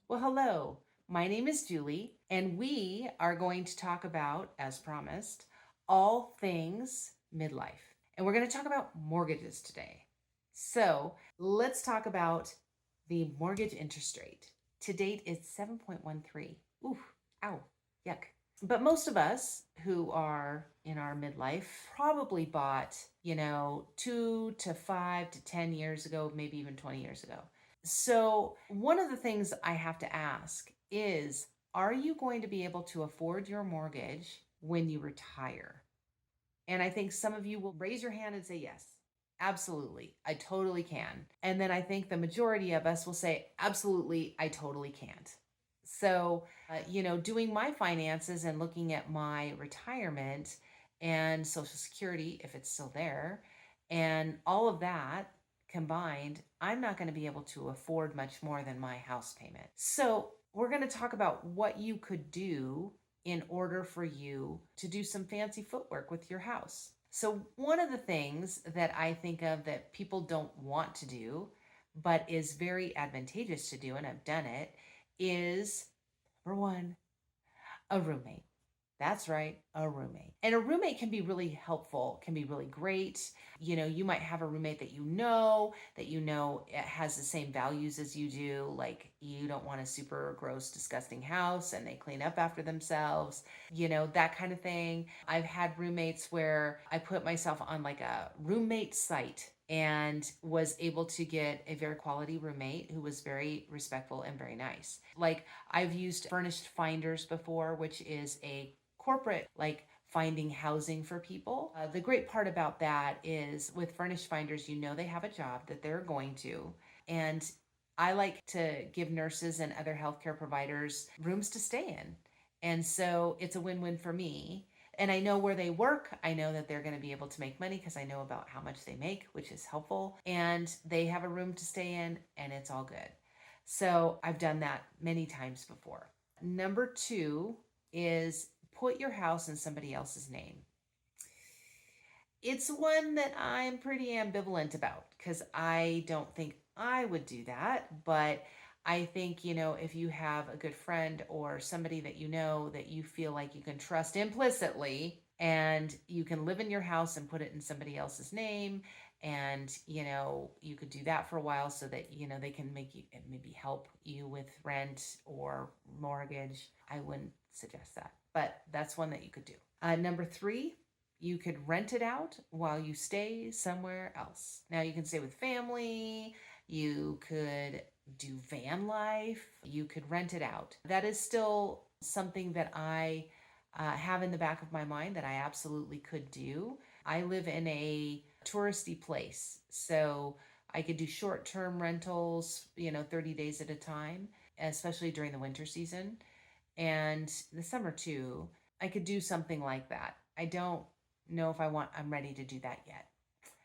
Well, hello. My name is Julie, and we are going to talk about, as promised, all things midlife. And we're going to talk about mortgages today. So let's talk about the mortgage interest rate. To date, it's 7.13. Ooh, ow, yuck. But most of us who are in our midlife probably bought, 2 to 5 to 10 years ago, maybe even 20 years ago. So, one of the things I have to ask is, are you going to be able to afford your mortgage when you retire? And I think some of you will raise your hand and say, yes, absolutely, I totally can. And then I think the majority of us will say, absolutely, I totally can't. So, doing my finances and looking at my retirement and Social Security, if it's still there, and all of that combined, I'm not going to be able to afford much more than my house payment. So, we're going to talk about what you could do in order for you to do some fancy footwork with your house. So, one of the things that I think of that people don't want to do, but is very advantageous to do, and I've done it, is number one, a roommate. That's right, a roommate. And a roommate can be really helpful, can be really great. You might have a roommate that it has the same values as you do. Like, you don't want a super gross, disgusting house and they clean up after themselves, that kind of thing. I've had roommates where I put myself on like a roommate site and was able to get a very quality roommate who was very respectful and very nice. Like, I've used Furnished Finders before, which is a corporate, like, finding housing for people. The great part about that is with Furnished Finders, they have a job that they're going to. And I like to give nurses and other healthcare providers rooms to stay in. And so it's a win win for me. And I know where they work. I know that they're going to be able to make money because I know about how much they make, which is helpful. And they have a room to stay in, and it's all good. So I've done that many times before. Number two is put your house in somebody else's name. It's one that I'm pretty ambivalent about because I don't think I would do that. But I think, if you have a good friend or somebody that you feel like you can trust implicitly, and you can live in your house and put it in somebody else's name, and you could do that for a while so that they can make you, maybe help you with rent or mortgage. I wouldn't suggest that, but that's one that you could do. Number three, you could rent it out while you stay somewhere else. Now, you can stay with family, you could do van life, you could rent it out. That is still something that I have in the back of my mind that I absolutely could do. I live in a touristy place, so I could do short term rentals, 30 days at a time, especially during the winter season. And the summer too, I could do something like that. I don't know if I'm ready to do that yet.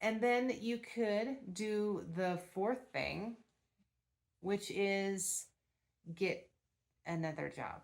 And then you could do the fourth thing, which is get another job.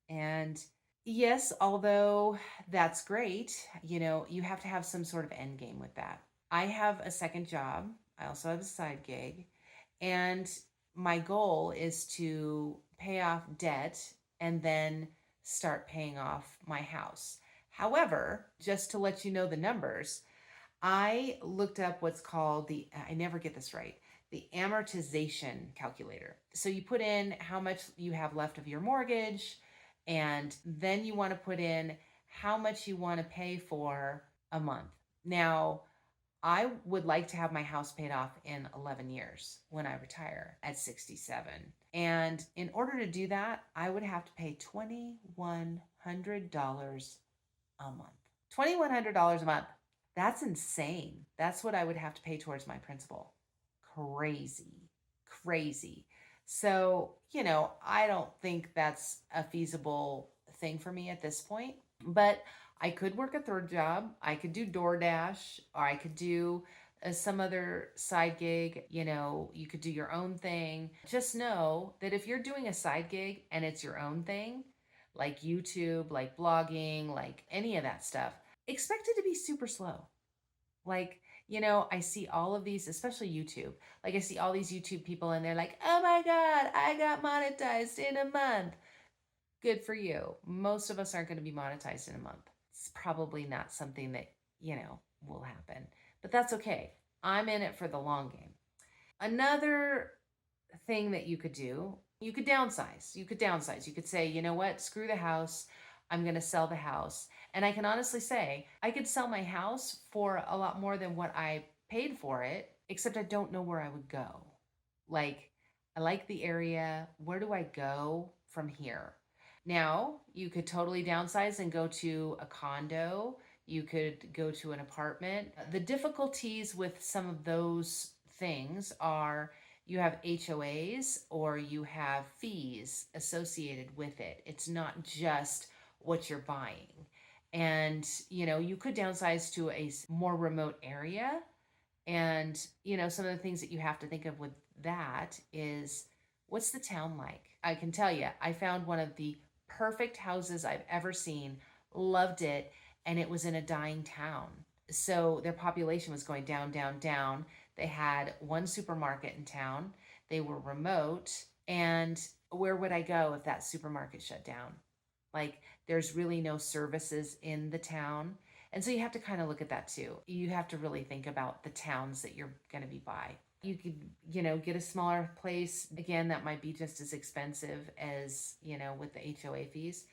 And yes, although that's great, you have to have some sort of end game with that. I have a second job. I also have a side gig. And my goal is to pay off debt and then start paying off my house. However, just to let you know the numbers, I looked up what's called I never get this right, the amortization calculator. So you put in how much you have left of your mortgage, and then you want to put in how much you want to pay for a month. Now, I would like to have my house paid off in 11 years when I retire at 67. And in order to do that, I would have to pay $2,100 a month. $2,100 a month. That's insane. That's what I would have to pay towards my principal. Crazy, crazy. So, I don't think that's a feasible thing for me at this point, but I could work a third job. I could do DoorDash, or I could do some other side gig. You could do your own thing. Just know that if you're doing a side gig and it's your own thing, like YouTube, like blogging, like any of that stuff, expect it to be super slow. Like, I see all of these, especially YouTube. Like I see all these YouTube people and they're like, oh my God, I got monetized in a month. Good for you. Most of us aren't going to be monetized in a month. It's probably not something that, will happen, but that's okay. I'm in it for the long game. Another thing that you could do, you could downsize. You could downsize. You could say, you know what, screw the house. I'm going to sell the house. And I can honestly say, I could sell my house for a lot more than what I paid for it, except I don't know where I would go. Like, I like the area. Where do I go from here? Now, you could totally downsize and go to a condo. You could go to an apartment. The difficulties with some of those things are you have HOAs or you have fees associated with it. It's not just what you're buying. And, you could downsize to a more remote area. And, some of the things that you have to think of with that is what's the town like? I can tell you, I found one of the perfect houses I've ever seen, loved it, and it was in a dying town. So their population was going down, down, down. They had one supermarket in town, they were remote, and where would I go if that supermarket shut down? Like, there's really no services in the town. And so you have to kind of look at that too. You have to really think about the towns that you're going to be by. You could, get a smaller place. Again, that might be just as expensive as, with the HOA fees.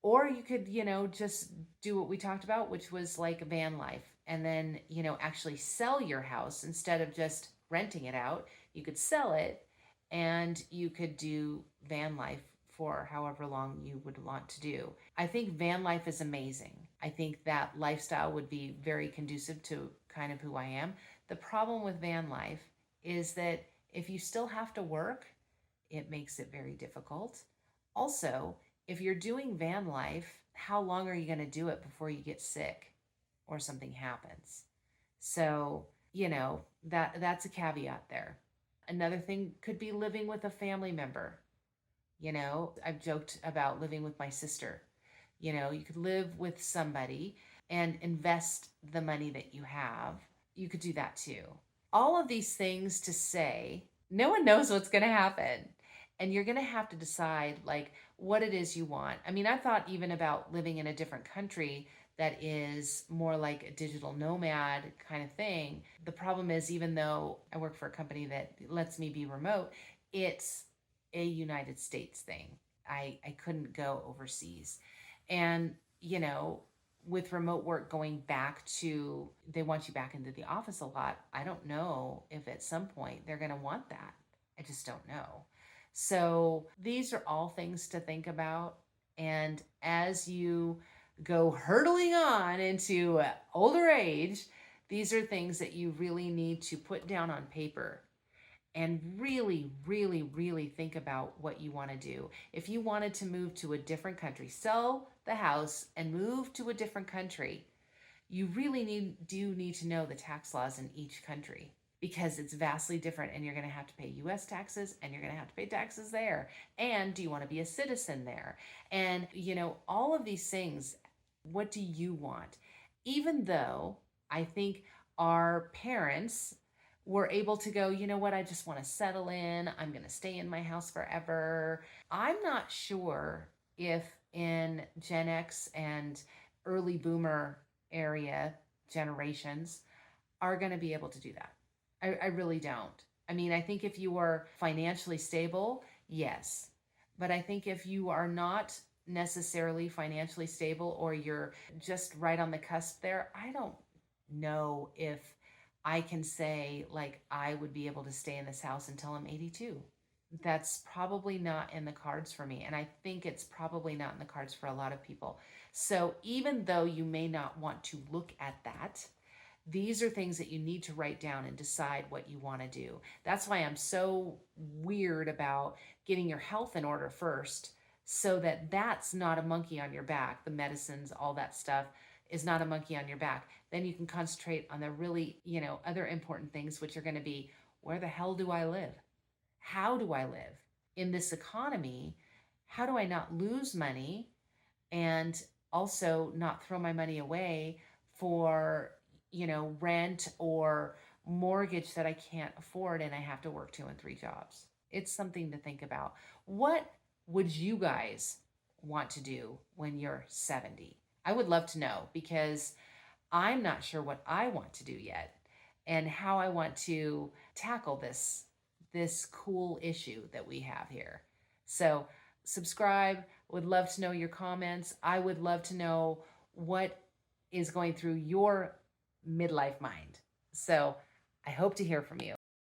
Or you could, just do what we talked about, which was like a van life, and then, actually sell your house instead of just renting it out. You could sell it and you could do van life for however long you would want to do. I think van life is amazing. I think that lifestyle would be very conducive to kind of who I am. The problem with van life is that if you still have to work, it makes it very difficult. Also, if you're doing van life, how long are you going to do it before you get sick or something happens? So, that's a caveat there. Another thing could be living with a family member. I've joked about living with my sister. You could live with somebody and invest the money that you have. You could do that too. All of these things to say, no one knows what's going to happen. And you're going to have to decide like what it is you want. I mean, I thought even about living in a different country that is more like a digital nomad kind of thing. The problem is, even though I work for a company that lets me be remote, it's a United States thing. I couldn't go overseas. And, with remote work going back to, they want you back into the office a lot. I don't know if at some point they're going to want that. I just don't know. So these are all things to think about. And as you go hurtling on into older age, these are things that you really need to put down on paper and really, really, really think about what you want to do. If you wanted to move to a different country, sell the house and move to a different country, you really need to know the tax laws in each country because it's vastly different, and you're going to have to pay US taxes and you're going to have to pay taxes there. And do you want to be a citizen there? And, all of these things, what do you want? Even though I think our parents were able to go, you know what, I just want to settle in. I'm going to stay in my house forever. I'm not sure if in Gen X and early boomer area generations are going to be able to do that. I really don't. I mean, I think if you are financially stable, yes. But I think if you are not necessarily financially stable or you're just right on the cusp there, I don't know if I can say, like, I would be able to stay in this house until I'm 82. That's probably not in the cards for me. And I think it's probably not in the cards for a lot of people. So even though you may not want to look at that, these are things that you need to write down and decide what you want to do. That's why I'm so weird about getting your health in order first, so that that's not a monkey on your back. The medicines, all that stuff is not a monkey on your back. Then you can concentrate on the really, other important things, which are going to be, where the hell do I live? How do I live in this economy? How do I not lose money and also not throw my money away for rent or mortgage that I can't afford and I have to work 2 and 3 jobs. It's something to think about. What would you guys want to do when you're 70? I would love to know because I'm not sure what I want to do yet and how I want to tackle this cool issue that we have here. So, subscribe. Would love to know your comments. I would love to know what is going through your midlife mind. So, I hope to hear from you.